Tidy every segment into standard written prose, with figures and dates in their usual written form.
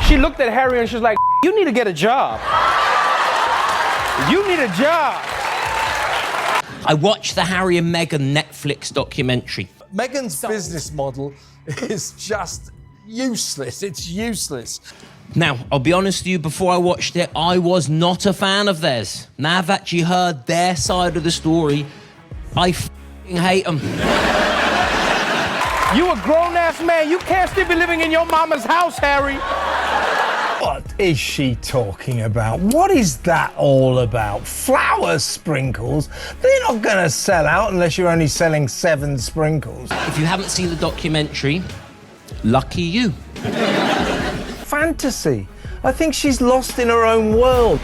She looked at Harry and she was like, you need to get a job. You need a job. I watched the Harry and Meghan Netflix documentary. Meghan's business model is just useless. It's useless. Now, I'll be honest with you, before I watched it, I was not a fan of theirs. Now I've actually heard their side of the story, I f***ing hate them. You a grown-ass man. You can't still be living in your mama's house, Harry. What is she talking about? What is that all about? Flower sprinkles? They're not going to sell out unless you're only selling 7 sprinkles. If you haven't seen the documentary, lucky you. Fantasy. I think she's lost in her own world.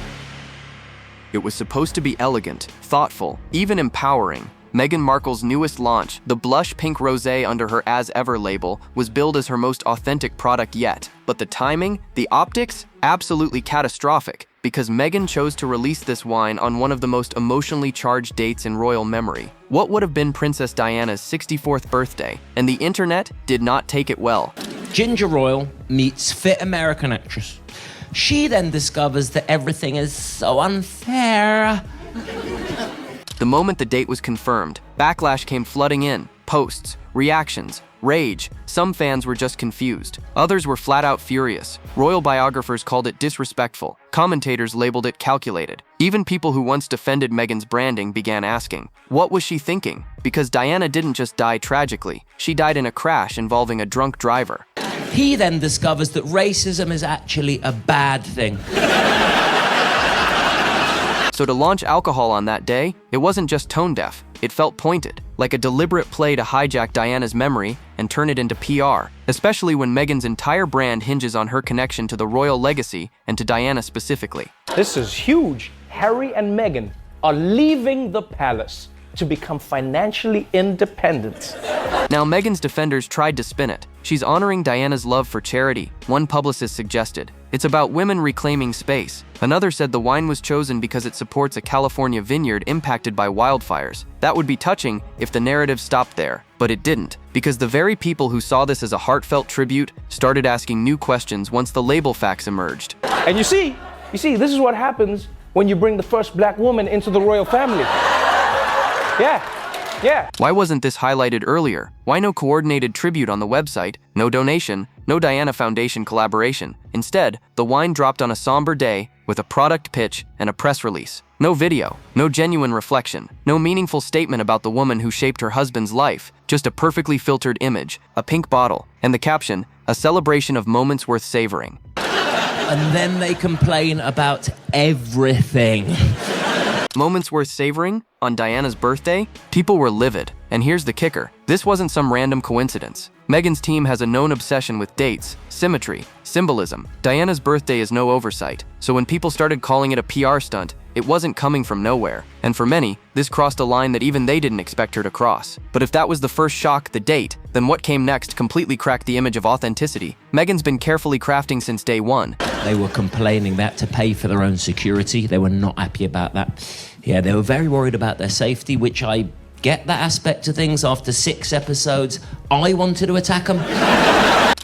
It was supposed to be elegant, thoughtful, even empowering. Meghan Markle's newest launch, the blush pink rosé under her As Ever label, was billed as her most authentic product yet. But the timing, the optics, absolutely catastrophic, because Meghan chose to release this wine on one of the most emotionally charged dates in royal memory. What would have been Princess Diana's 64th birthday, and the internet did not take it well. Ginger Royal meets fit American actress. She then discovers that everything is so unfair. The moment the date was confirmed, backlash came flooding in. Posts, reactions, rage. Some fans were just confused. Others were flat out furious. Royal biographers called it disrespectful. Commentators labeled it calculated. Even people who once defended Meghan's branding began asking, what was she thinking? Because Diana didn't just die tragically. She died in a crash involving a drunk driver. He then discovers that racism is actually a bad thing. So to launch alcohol on that day, it wasn't just tone deaf. It felt pointed, like a deliberate play to hijack Diana's memory and turn it into PR, especially when Meghan's entire brand hinges on her connection to the royal legacy and to Diana specifically. This is huge. Harry and Meghan are leaving the palace to become financially independent. Now, Meghan's defenders tried to spin it. She's honoring Diana's love for charity, one publicist suggested. It's about women reclaiming space. Another said the wine was chosen because it supports a California vineyard impacted by wildfires. That would be touching if the narrative stopped there, but it didn't, because the very people who saw this as a heartfelt tribute started asking new questions once the label facts emerged. And you see, this is what happens when you bring the first black woman into the royal family. Yeah. Why wasn't this highlighted earlier? Why no coordinated tribute on the website, no donation, no Diana Foundation collaboration? Instead, the wine dropped on a somber day with a product pitch and a press release. No video, no genuine reflection, no meaningful statement about the woman who shaped her husband's life, just a perfectly filtered image, a pink bottle, and the caption, a celebration of moments worth savoring. And then they complain about everything. Moments worth savoring? On Diana's birthday? People were livid. And here's the kicker. This wasn't some random coincidence. Meghan's team has a known obsession with dates, symmetry, symbolism. Diana's birthday is no oversight. So when people started calling it a PR stunt, it wasn't coming from nowhere. And for many, this crossed a line that even they didn't expect her to cross. But if that was the first shock, the date, then what came next completely cracked the image of authenticity Meghan's been carefully crafting since day one. They were complaining that to pay for their own security. They were not happy about that. Yeah, they were very worried about their safety, which I get that aspect of things. After 6 episodes, I wanted to attack them.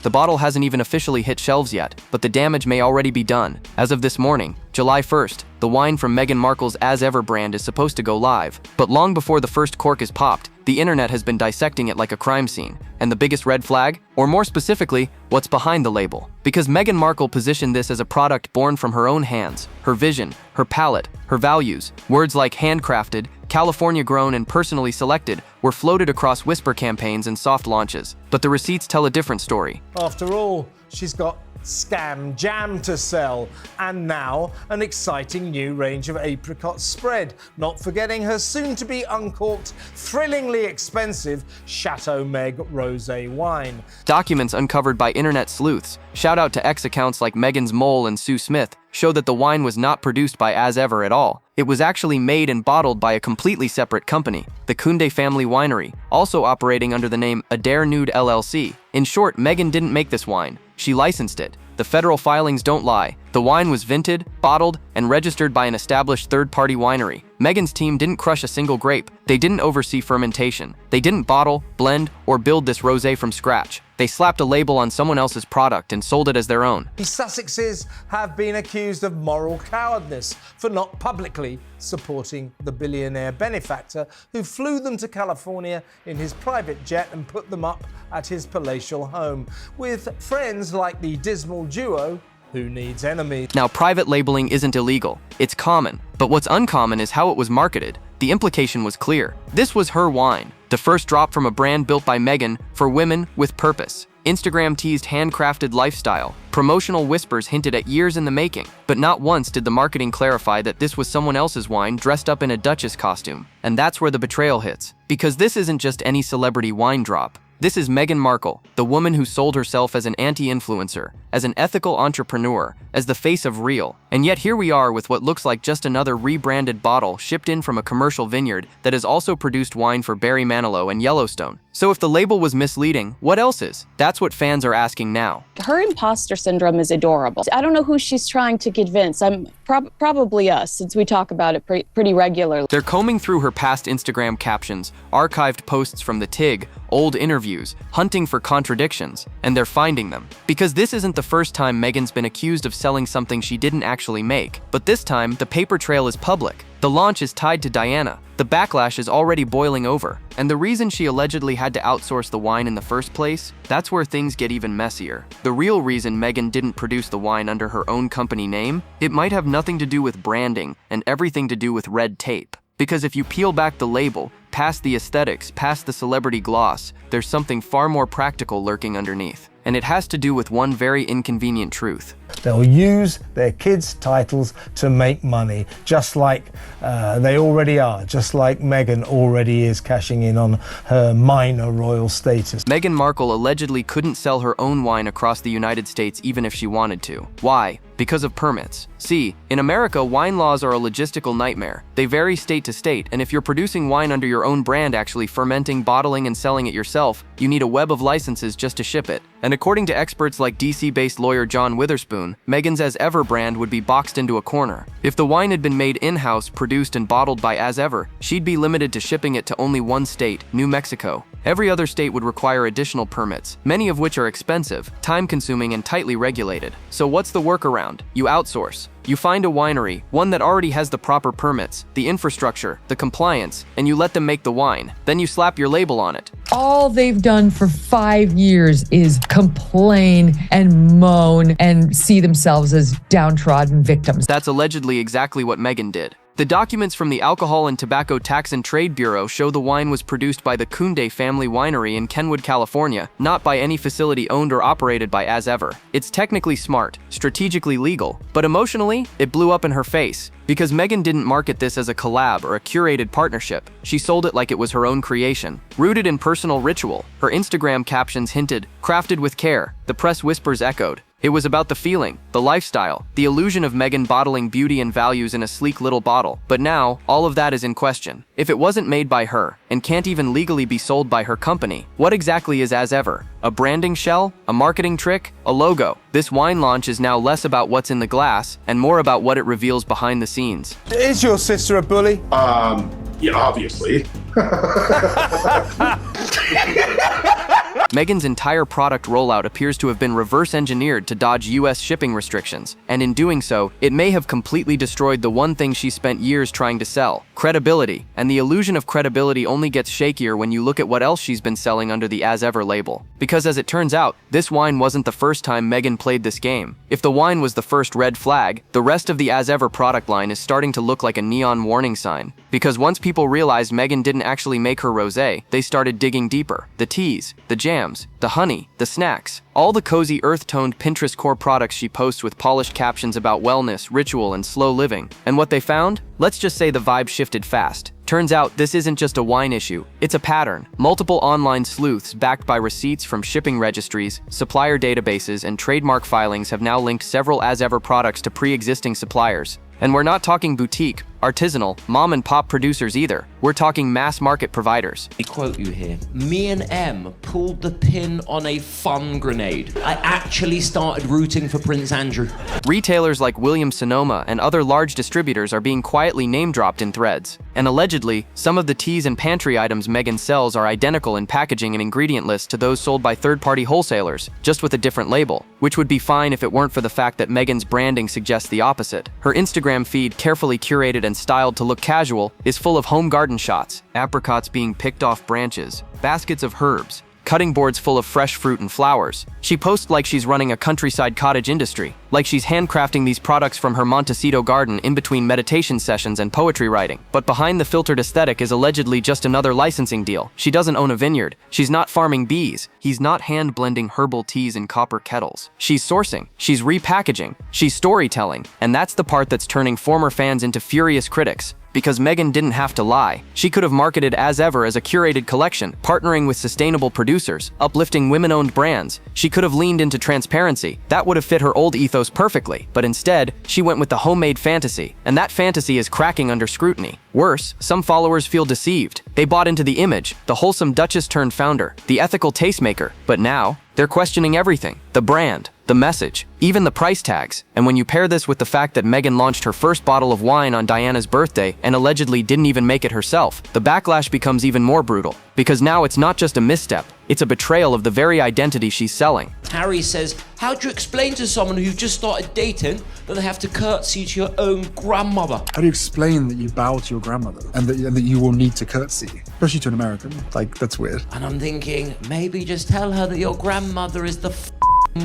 The bottle hasn't even officially hit shelves yet, but the damage may already be done. As of this morning, July 1st, the wine from Meghan Markle's As Ever brand is supposed to go live. But long before the first cork is popped, the internet has been dissecting it like a crime scene. And the biggest red flag? Or more specifically, what's behind the label? Because Meghan Markle positioned this as a product born from her own hands, her vision, her palate, her values. Words like handcrafted, California grown, and personally selected were floated across whisper campaigns and soft launches. But the receipts tell a different story. After all, she's got scam jam to sell, and now an exciting new range of apricot spread, not forgetting her soon-to-be uncorked, thrillingly expensive Chateau Meg rosé wine. Documents uncovered by internet sleuths, shout out to X accounts like Meghan's Mole and Sue Smith, show that the wine was not produced by As Ever at all. It was actually made and bottled by a completely separate company, the Kunde Family Winery, also operating under the name Adair Nude LLC. In short, Meghan didn't make this wine. She licensed it. The federal filings don't lie. The wine was vinted, bottled, and registered by an established third-party winery. Meghan's team didn't crush a single grape. They didn't oversee fermentation. They didn't bottle, blend, or build this rosé from scratch. They slapped a label on someone else's product and sold it as their own. The Sussexes have been accused of moral cowardice for not publicly supporting the billionaire benefactor who flew them to California in his private jet and put them up at his palatial home, with friends like the dismal duo Who Needs Enemies. Now, private labeling isn't illegal. It's common. But what's uncommon is how it was marketed. The implication was clear. This was her wine, the first drop from a brand built by Meghan for women with purpose. Instagram teased handcrafted lifestyle. Promotional whispers hinted at years in the making. But not once did the marketing clarify that this was someone else's wine dressed up in a Duchess costume. And that's where the betrayal hits. Because this isn't just any celebrity wine drop. This is Meghan Markle, the woman who sold herself as an anti-influencer, as an ethical entrepreneur, as the face of Real. And yet here we are with what looks like just another rebranded bottle shipped in from a commercial vineyard that has also produced wine for Barry Manilow and Yellowstone. So if the label was misleading, what else is? That's what fans are asking now. Her imposter syndrome is adorable. I don't know who she's trying to convince. I'm probably us, since we talk about it pretty regularly. They're combing through her past Instagram captions, archived posts from the TIG, old interviews, hunting for contradictions, and they're finding them. Because this isn't the first time Meghan's been accused of selling something she didn't actually make. But this time, the paper trail is public. The launch is tied to Diana. The backlash is already boiling over. And the reason she allegedly had to outsource the wine in the first place, that's where things get even messier. The real reason Meghan didn't produce the wine under her own company name, it might have nothing to do with branding and everything to do with red tape. Because if you peel back the label, past the aesthetics, past the celebrity gloss, there's something far more practical lurking underneath. And it has to do with one very inconvenient truth. They'll use their kids' titles to make money, just like they already are, just like Meghan already is cashing in on her minor royal status. Meghan Markle allegedly couldn't sell her own wine across the United States even if she wanted to. Why? Because of permits. See, in America, wine laws are a logistical nightmare. They vary state to state, and if you're producing wine under your own brand, actually fermenting, bottling, and selling it yourself, you need a web of licenses just to ship it. And according to experts like DC-based lawyer John Witherspoon, Meghan's As Ever brand would be boxed into a corner. If the wine had been made in-house, produced and bottled by As Ever, she'd be limited to shipping it to only one state, New Mexico. Every other state would require additional permits, many of which are expensive, time-consuming, and tightly regulated. So what's the workaround? You outsource. You find a winery, one that already has the proper permits, the infrastructure, the compliance, and you let them make the wine. Then you slap your label on it. All they've done for 5 years is complain and moan and see themselves as downtrodden victims. That's allegedly exactly what Meghan did. The documents from the Alcohol and Tobacco Tax and Trade Bureau show the wine was produced by the Kunde family winery in Kenwood, California, not by any facility owned or operated by As Ever. It's technically smart, strategically legal, but emotionally, it blew up in her face. Because Meghan didn't market this as a collab or a curated partnership. She sold it like it was her own creation. Rooted in personal ritual, her Instagram captions hinted, crafted with care. The press whispers echoed. It was about the feeling, the lifestyle, the illusion of Meghan bottling beauty and values in a sleek little bottle. But now, all of that is in question. If it wasn't made by her, and can't even legally be sold by her company, what exactly is As Ever? A branding shell? A marketing trick? A logo? This wine launch is now less about what's in the glass, and more about what it reveals behind the scenes. Is your sister a bully? Yeah, obviously. Meghan's entire product rollout appears to have been reverse engineered to dodge US shipping restrictions, and in doing so, it may have completely destroyed the one thing she spent years trying to sell, credibility. And the illusion of credibility only gets shakier when you look at what else she's been selling under the As Ever label. Because as it turns out, this wine wasn't the first time Meghan played this game. If the wine was the first red flag, the rest of the As Ever product line is starting to look like a neon warning sign. Because once people realized Meghan didn't actually make her rosé, they started digging deeper. The teas, the jams, the honey, the snacks, all the cozy earth-toned Pinterest core products she posts with polished captions about wellness, ritual, and slow living. And what they found? Let's just say the vibe shifted fast. Turns out this isn't just a wine issue, it's a pattern. Multiple online sleuths backed by receipts from shipping registries, supplier databases, and trademark filings have now linked several As Ever products to pre-existing suppliers. And we're not talking boutique, artisanal, mom-and-pop producers either. We're talking mass-market providers. I quote you here. Me and M pulled the pin on a fun grenade. I actually started rooting for Prince Andrew. Retailers like Williams-Sonoma and other large distributors are being quietly name-dropped in threads. And allegedly, some of the teas and pantry items Meghan sells are identical in packaging and ingredient lists to those sold by third-party wholesalers, just with a different label, which would be fine if it weren't for the fact that Meghan's branding suggests the opposite. Her Instagram feed, carefully curated and styled to look casual, is full of home garden shots, apricots being picked off branches, baskets of herbs, cutting boards full of fresh fruit and flowers. She posts like she's running a countryside cottage industry, like she's handcrafting these products from her Montecito garden in between meditation sessions and poetry writing. But behind the filtered aesthetic is allegedly just another licensing deal. She doesn't own a vineyard. She's not farming bees. He's not hand-blending herbal teas in copper kettles. She's sourcing. She's repackaging. She's storytelling. And that's the part that's turning former fans into furious critics. Because Meghan didn't have to lie. She could have marketed as ever as a curated collection, partnering with sustainable producers, uplifting women-owned brands. She could have leaned into transparency. That would have fit her old ethos perfectly. But instead, she went with the homemade fantasy. And that fantasy is cracking under scrutiny. Worse, some followers feel deceived. They bought into the image, the wholesome Duchess-turned-founder, the ethical tastemaker. But now, they're questioning everything. The brand, the message, even the price tags. And when you pair this with the fact that Meghan launched her first bottle of wine on Diana's birthday and allegedly didn't even make it herself, the backlash becomes even more brutal. Because now it's not just a misstep, it's a betrayal of the very identity she's selling. Harry says, how do you explain to someone who's just started dating that they have to curtsy to your own grandmother? How do you explain that you bow to your grandmother and that you will need to curtsy? Especially to an American. Like, that's weird. And I'm thinking, maybe just tell her that your grandmother is the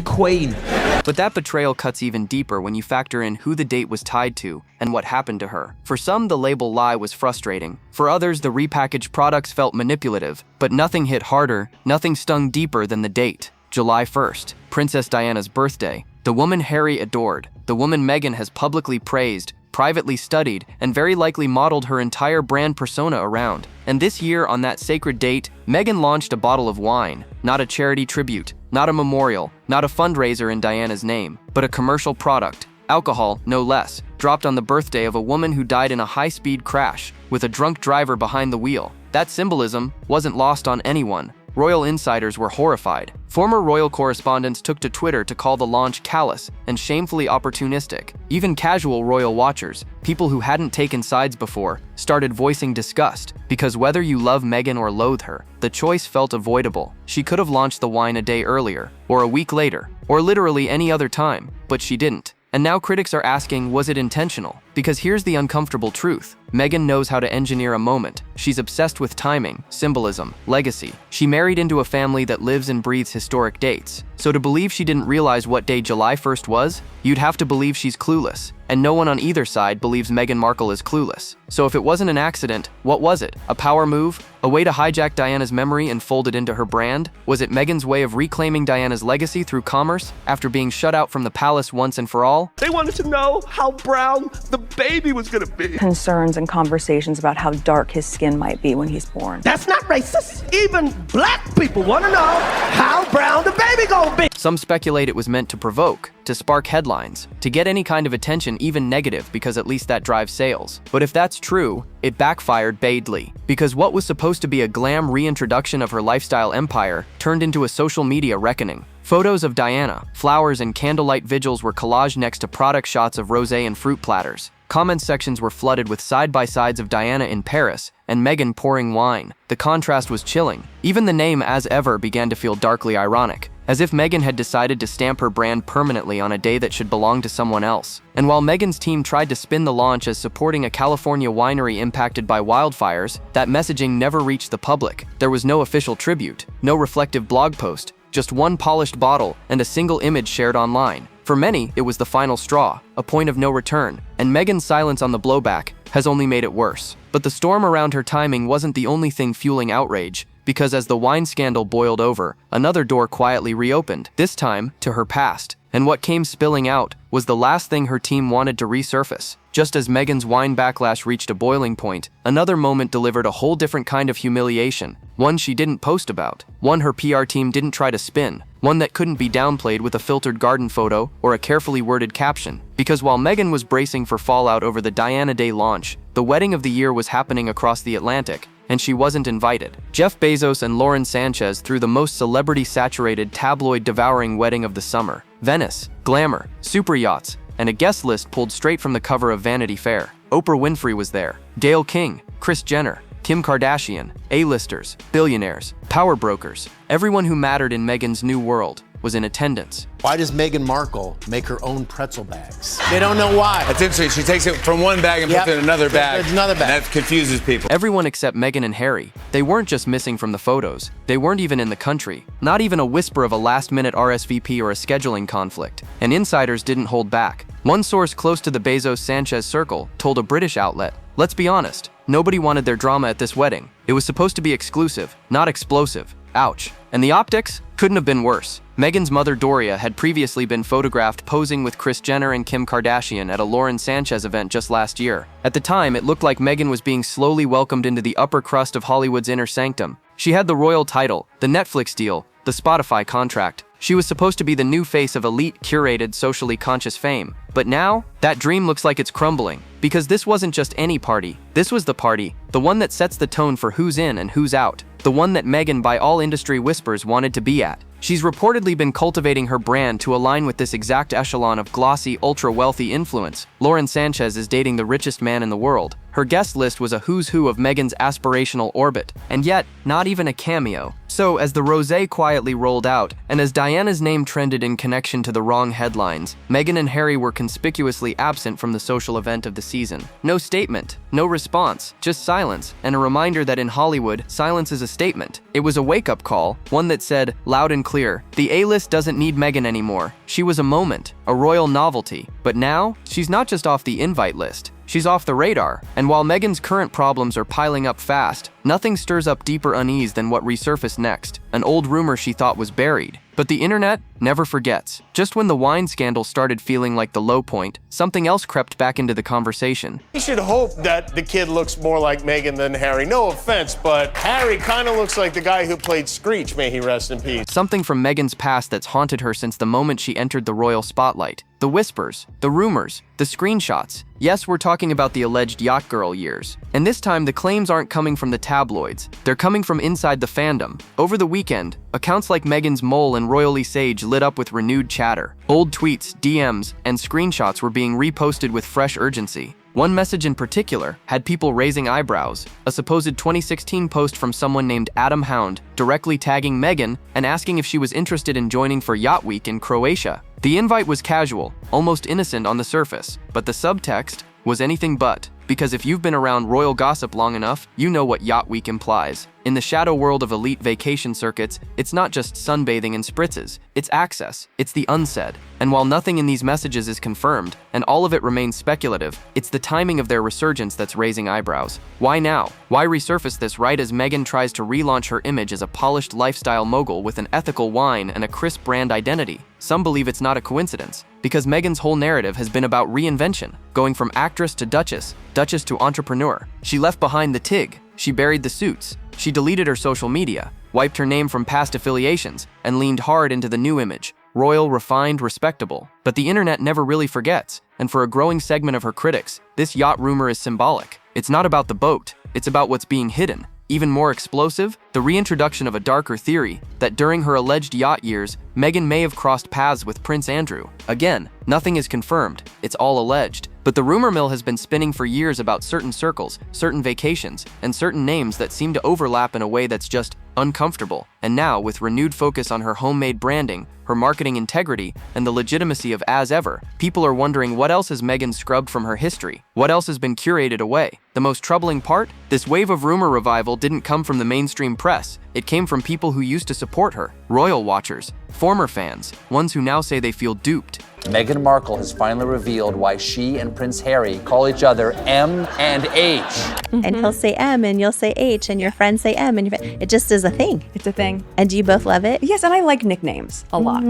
queen. But that betrayal cuts even deeper when you factor in who the date was tied to and what happened to her. For some, the label lie was frustrating. For others, the repackaged products felt manipulative. But nothing hit harder, nothing stung deeper than the date. July 1st, Princess Diana's birthday. The woman Harry adored, the woman Meghan has publicly praised, privately studied, and very likely modeled her entire brand persona around. And this year, on that sacred date, Meghan launched a bottle of wine. Not a charity tribute, not a memorial, not a fundraiser in Diana's name, but a commercial product. Alcohol, no less, dropped on the birthday of a woman who died in a high-speed crash, with a drunk driver behind the wheel. That symbolism wasn't lost on anyone. Royal insiders were horrified. Former royal correspondents took to Twitter to call the launch callous and shamefully opportunistic. Even casual royal watchers, people who hadn't taken sides before, started voicing disgust, because whether you love Meghan or loathe her, the choice felt avoidable. She could have launched the wine a day earlier, or a week later, or literally any other time, but she didn't. And now critics are asking, was it intentional? Because here's the uncomfortable truth. Meghan knows how to engineer a moment. She's obsessed with timing, symbolism, legacy. She married into a family that lives and breathes historic dates. So to believe she didn't realize what day July 1st was, you'd have to believe she's clueless. And no one on either side believes Meghan Markle is clueless. So if it wasn't an accident, what was it? A power move? A way to hijack Diana's memory and fold it into her brand? Was it Meghan's way of reclaiming Diana's legacy through commerce after being shut out from the palace once and for all? They wanted to know how brown the baby was gonna be. Concerns and conversations about how dark his skin might be when he's born. That's not racist. Even black people want to know how brown the baby gonna be. Some speculate it was meant to provoke, to spark headlines, to get any kind of attention, even negative, because at least that drives sales. But if that's true, it backfired badly, because what was supposed to be a glam reintroduction of her lifestyle empire turned into a social media reckoning. Photos of Diana, flowers and candlelight vigils were collaged next to product shots of rosé and fruit platters. Comment sections were flooded with side-by-sides of Diana in Paris and Meghan pouring wine. The contrast was chilling. Even the name As Ever began to feel darkly ironic, as if Meghan had decided to stamp her brand permanently on a day that should belong to someone else. And while Meghan's team tried to spin the launch as supporting a California winery impacted by wildfires, that messaging never reached the public. There was no official tribute, no reflective blog post, just one polished bottle and a single image shared online. For many, it was the final straw, a point of no return, and Meghan's silence on the blowback has only made it worse. But the storm around her timing wasn't the only thing fueling outrage, because as the wine scandal boiled over, another door quietly reopened, this time to her past. And what came spilling out was the last thing her team wanted to resurface. Just as Meghan's wine backlash reached a boiling point, another moment delivered a whole different kind of humiliation, one she didn't post about, one her PR team didn't try to spin, one that couldn't be downplayed with a filtered garden photo or a carefully worded caption. Because while Meghan was bracing for fallout over the Diana Day launch, the wedding of the year was happening across the Atlantic, and she wasn't invited. Jeff Bezos and Lauren Sanchez threw the most celebrity-saturated, tabloid-devouring wedding of the summer. Venice, glamour, super yachts, and a guest list pulled straight from the cover of Vanity Fair. Oprah Winfrey was there, Dale King, Kris Jenner, Kim Kardashian, A-listers, billionaires, power brokers. Everyone who mattered in Meghan's new world was in attendance. Why does Meghan Markle make her own pretzel bags? They don't know why. That's interesting. She takes it from one bag and puts it in another bag. Another bag. And that confuses people. Everyone except Meghan and Harry. They weren't just missing from the photos. They weren't even in the country. Not even a whisper of a last-minute RSVP or a scheduling conflict. And insiders didn't hold back. One source close to the Bezos-Sanchez circle told a British outlet, "Let's be honest, nobody wanted their drama at this wedding. It was supposed to be exclusive, not explosive. Ouch." And the optics couldn't have been worse. Meghan's mother Doria had previously been photographed posing with Kris Jenner and Kim Kardashian at a Lauren Sanchez event just last year. At the time, it looked like Meghan was being slowly welcomed into the upper crust of Hollywood's inner sanctum. She had the royal title, the Netflix deal, the Spotify contract. She was supposed to be the new face of elite, curated, socially conscious fame. But now, that dream looks like it's crumbling. Because this wasn't just any party. This was the party, the one that sets the tone for who's in and who's out. The one that Meghan, by all industry whispers, wanted to be at. She's reportedly been cultivating her brand to align with this exact echelon of glossy, ultra-wealthy influence. Lauren Sanchez is dating the richest man in the world. Her guest list was a who's who of Meghan's aspirational orbit, and yet, not even a cameo. So, as the rosé quietly rolled out, and as Diana's name trended in connection to the wrong headlines, Meghan and Harry were conspicuously absent from the social event of the season. No statement, no response, just silence, and a reminder that in Hollywood, silence is a statement. It was a wake-up call, one that said, loud and clear, the A-list doesn't need Meghan anymore. She was a moment, a royal novelty. But now, she's not just off the invite list. She's off the radar, and while Meghan's current problems are piling up fast, nothing stirs up deeper unease than what resurfaced next, an old rumor she thought was buried. But the internet never forgets. Just when the wine scandal started feeling like the low point, something else crept back into the conversation. You should hope that the kid looks more like Meghan than Harry. No offense, but Harry kind of looks like the guy who played Screech, may he rest in peace. Something from Meghan's past that's haunted her since the moment she entered the royal spotlight. The whispers, the rumors, the screenshots. Yes, we're talking about the alleged yacht girl years. And this time, the claims aren't coming from the tabloids. They're coming from inside the fandom. Over the weekend, accounts like Meghan's Mole and Royally Sage lit up with renewed chatter. Old tweets, DMs, and screenshots were being reposted with fresh urgency. One message in particular had people raising eyebrows, a supposed 2016 post from someone named Adam Hound directly tagging Meghan and asking if she was interested in joining for Yacht Week in Croatia. The invite was casual, almost innocent on the surface, but the subtext was anything but. Because if you've been around royal gossip long enough, you know what Yacht Week implies. In the shadow world of elite vacation circuits, it's not just sunbathing and spritzes, it's access, it's the unsaid. And while nothing in these messages is confirmed, and all of it remains speculative, it's the timing of their resurgence that's raising eyebrows. Why now? Why resurface this right as Meghan tries to relaunch her image as a polished lifestyle mogul with an ethical wine and a crisp brand identity? Some believe it's not a coincidence, because Meghan's whole narrative has been about reinvention, going from actress to duchess, duchess to entrepreneur. She left behind the TIG, she buried the suits, she deleted her social media, wiped her name from past affiliations, and leaned hard into the new image, royal, refined, respectable. But the internet never really forgets, and for a growing segment of her critics, this yacht rumor is symbolic. It's not about the boat, it's about what's being hidden. Even more explosive, the reintroduction of a darker theory that during her alleged yacht years, Meghan may have crossed paths with Prince Andrew. Again, nothing is confirmed, it's all alleged. But the rumor mill has been spinning for years about certain circles, certain vacations, and certain names that seem to overlap in a way that's just uncomfortable. And now, with renewed focus on her homemade branding, her marketing integrity, and the legitimacy of As Ever, people are wondering what else has Meghan scrubbed from her history? What else has been curated away? The most troubling part? This wave of rumor revival didn't come from the mainstream press. It came from people who used to support her, royal watchers, former fans, ones who now say they feel duped. Meghan Markle has finally revealed why she and Prince Harry call each other M and H. And he'll say M and you'll say H and your friends say M and it just is a thing. It's a thing. And do you both love it? Yes, and I like nicknames a lot.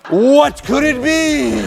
What could it be?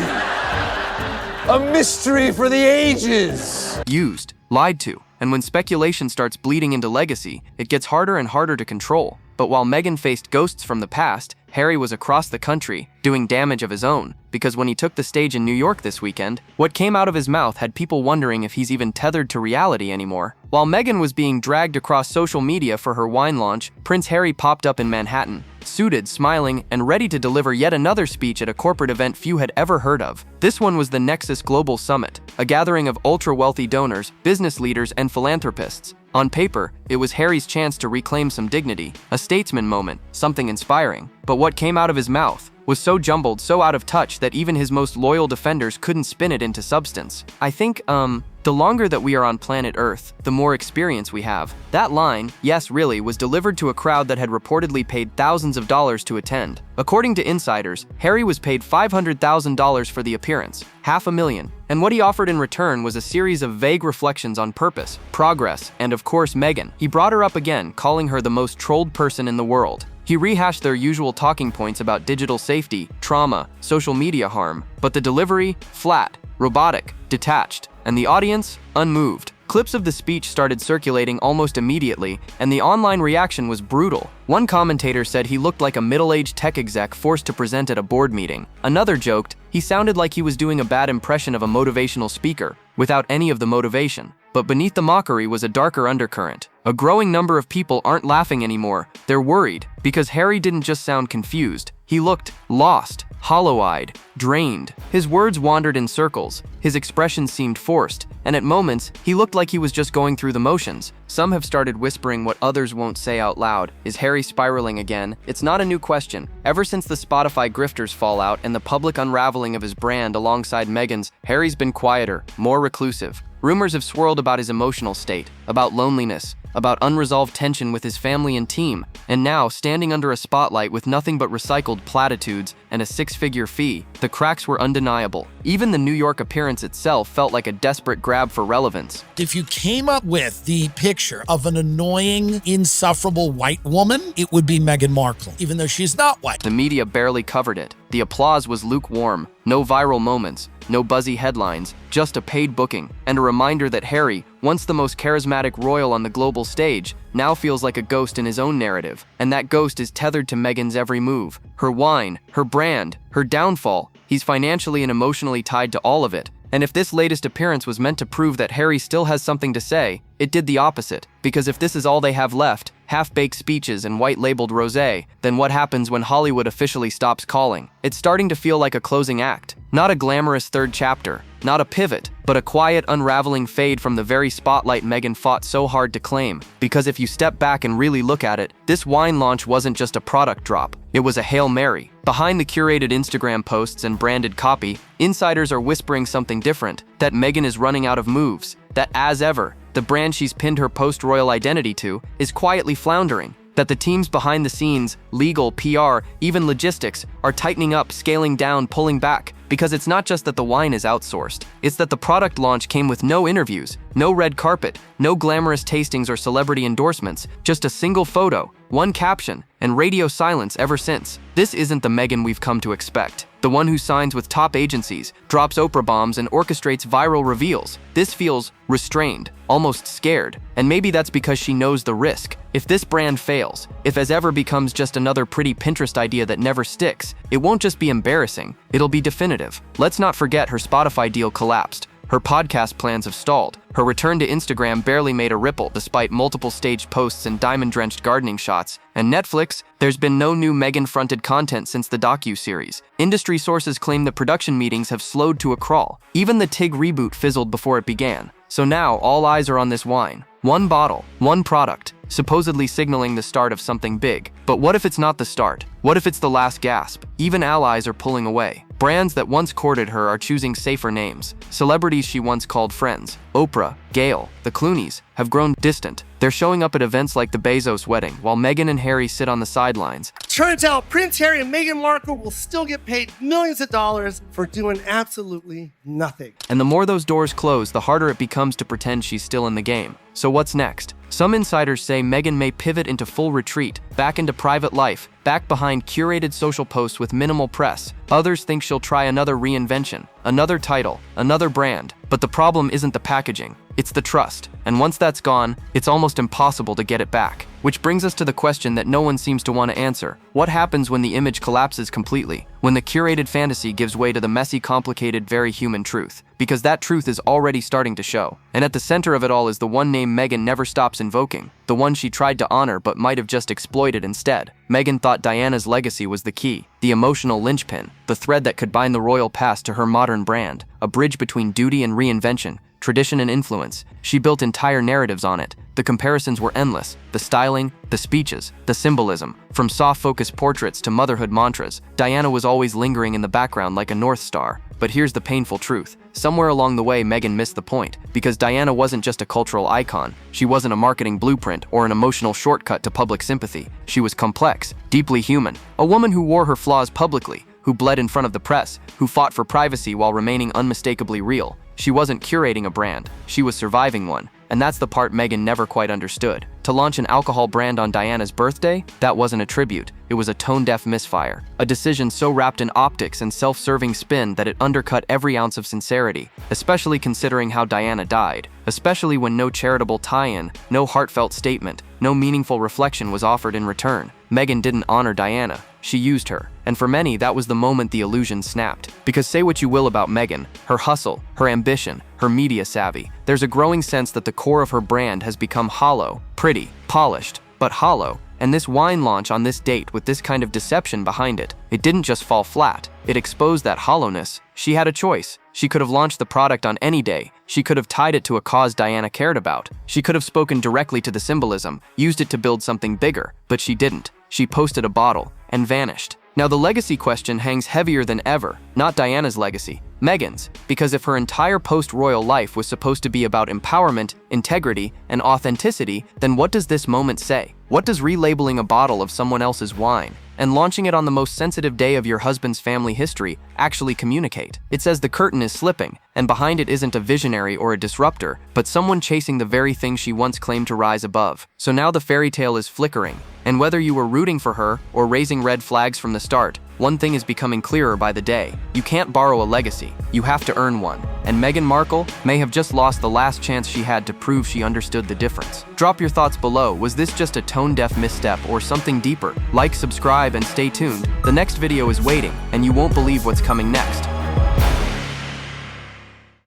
A mystery for the ages. Used, lied to, and when speculation starts bleeding into legacy, it gets harder and harder to control. But while Meghan faced ghosts from the past, Harry was across the country, doing damage of his own, because when he took the stage in New York this weekend, what came out of his mouth had people wondering if he's even tethered to reality anymore. While Meghan was being dragged across social media for her wine launch, Prince Harry popped up in Manhattan, suited, smiling, and ready to deliver yet another speech at a corporate event few had ever heard of. This one was the Nexus Global Summit, a gathering of ultra-wealthy donors, business leaders, and philanthropists. On paper, it was Harry's chance to reclaim some dignity, a statesman moment, something inspiring. But what came out of his mouth was so jumbled, so out of touch that even his most loyal defenders couldn't spin it into substance. I think, the longer that we are on planet Earth, the more experience we have. That line, yes really, was delivered to a crowd that had reportedly paid thousands of dollars to attend. According to insiders, Harry was paid $500,000 for the appearance, $500,000, and what he offered in return was a series of vague reflections on purpose, progress, and of course Meghan. He brought her up again, calling her the most trolled person in the world. He rehashed their usual talking points about digital safety, trauma, social media harm, but the delivery, flat, robotic, detached, and the audience, unmoved. Clips of the speech started circulating almost immediately, and the online reaction was brutal. One commentator said he looked like a middle-aged tech exec forced to present at a board meeting. Another joked he sounded like he was doing a bad impression of a motivational speaker, without any of the motivation. But beneath the mockery was a darker undercurrent. A growing number of people aren't laughing anymore. They're worried, because Harry didn't just sound confused. He looked lost, hollow-eyed, drained. His words wandered in circles, his expressions seemed forced, and at moments, he looked like he was just going through the motions. Some have started whispering what others won't say out loud. Is Harry spiraling again? It's not a new question. Ever since the Spotify grifters fallout and the public unraveling of his brand alongside Meghan's, Harry's been quieter, more reclusive. Rumors have swirled about his emotional state, about loneliness, about unresolved tension with his family and team, and now, standing under a spotlight with nothing but recycled platitudes and a six-figure fee, the cracks were undeniable. Even the New York appearance itself felt like a desperate grab for relevance. If you came up with the picture of an annoying, insufferable white woman, it would be Meghan Markle, even though she's not white. The media barely covered it. The applause was lukewarm. No viral moments, no buzzy headlines, just a paid booking, and a reminder that Harry, once the most charismatic royal on the global stage, now feels like a ghost in his own narrative. And that ghost is tethered to Meghan's every move. Her wine, her brand, her downfall. He's financially and emotionally tied to all of it. And if this latest appearance was meant to prove that Harry still has something to say, it did the opposite. Because if this is all they have left, half-baked speeches and white-labeled rosé, then what happens when Hollywood officially stops calling? It's starting to feel like a closing act. Not a glamorous third chapter, not a pivot, but a quiet, unraveling fade from the very spotlight Meghan fought so hard to claim. Because if you step back and really look at it, this wine launch wasn't just a product drop. It was a Hail Mary. Behind the curated Instagram posts and branded copy, insiders are whispering something different, that Meghan is running out of moves, that as ever, the brand she's pinned her post-royal identity to is quietly floundering, that the teams behind the scenes, legal, PR, even logistics, are tightening up, scaling down, pulling back, because it's not just that the wine is outsourced, it's that the product launch came with no interviews, no red carpet, no glamorous tastings or celebrity endorsements, just a single photo, one caption, and radio silence ever since. This isn't the Meghan we've come to expect. The one who signs with top agencies, drops Oprah bombs, and orchestrates viral reveals. This feels restrained, almost scared. And maybe that's because she knows the risk. If this brand fails, if as ever becomes just another pretty Pinterest idea that never sticks, it won't just be embarrassing, it'll be definitive. Let's not forget her Spotify deal collapsed. Her podcast plans have stalled. Her return to Instagram barely made a ripple despite multiple staged posts and diamond-drenched gardening shots. And Netflix, there's been no new Meghan-fronted content since the docu-series. Industry sources claim the production meetings have slowed to a crawl. Even the Tig reboot fizzled before it began. So now, all eyes are on this wine. One bottle, one product, supposedly signaling the start of something big. But what if it's not the start? What if it's the last gasp? Even allies are pulling away. Brands that once courted her are choosing safer names. Celebrities she once called friends, Oprah, Gayle, the Clooneys, have grown distant. They're showing up at events like the Bezos wedding, while Meghan and Harry sit on the sidelines. Turns out Prince Harry and Meghan Markle will still get paid millions of dollars for doing absolutely nothing. And the more those doors close, the harder it becomes to pretend she's still in the game. So what's next? Some insiders say Meghan may pivot into full retreat, back into private life, back behind curated social posts with minimal press. Others think she'll try another reinvention, another title, another brand. But the problem isn't the packaging, it's the trust. And once that's gone, it's almost impossible to get it back. Which brings us to the question that no one seems to want to answer. What happens when the image collapses completely? When the curated fantasy gives way to the messy, complicated, very human truth? Because that truth is already starting to show. And at the center of it all is the one name Meghan never stops invoking. The one she tried to honor but might have just exploited instead. Meghan thought Diana's legacy was the key, the emotional linchpin, the thread that could bind the royal past to her modern brand, a bridge between duty and reinvention, tradition and influence. She built entire narratives on it. The comparisons were endless. The styling, the speeches, the symbolism. From soft-focused portraits to motherhood mantras, Diana was always lingering in the background like a North Star. But here's the painful truth. Somewhere along the way, Meghan missed the point. Because Diana wasn't just a cultural icon. She wasn't a marketing blueprint or an emotional shortcut to public sympathy. She was complex, deeply human. A woman who wore her flaws publicly, who bled in front of the press, who fought for privacy while remaining unmistakably real. She wasn't curating a brand, she was surviving one. And that's the part Meghan never quite understood. To launch an alcohol brand on Diana's birthday, that wasn't a tribute, it was a tone-deaf misfire. A decision so wrapped in optics and self-serving spin that it undercut every ounce of sincerity, especially considering how Diana died. Especially when no charitable tie-in, no heartfelt statement, no meaningful reflection was offered in return. Meghan didn't honor Diana, she used her. And for many, that was the moment the illusion snapped. Because say what you will about Meghan, her hustle, her ambition, her media savvy, there's a growing sense that the core of her brand has become hollow, pretty, polished, but hollow. And this wine launch on this date with this kind of deception behind it, it didn't just fall flat, it exposed that hollowness. She had a choice. She could have launched the product on any day. She could have tied it to a cause Diana cared about. She could have spoken directly to the symbolism, used it to build something bigger, but she didn't. She posted a bottle and vanished. Now the legacy question hangs heavier than ever, not Diana's legacy, Meghan's, because if her entire post-royal life was supposed to be about empowerment, integrity, and authenticity, then what does this moment say? What does relabeling a bottle of someone else's wine and launching it on the most sensitive day of your husband's family history actually communicate? It says the curtain is slipping, and behind it isn't a visionary or a disruptor, but someone chasing the very thing she once claimed to rise above. So now the fairy tale is flickering, and whether you were rooting for her or raising red flags from the start, one thing is becoming clearer by the day. You can't borrow a legacy, you have to earn one. And Meghan Markle may have just lost the last chance she had to prove she understood the difference. Drop your thoughts below. Was this just a tone-deaf misstep or something deeper? Like, subscribe, and stay tuned. The next video is waiting, and you won't believe what's coming next.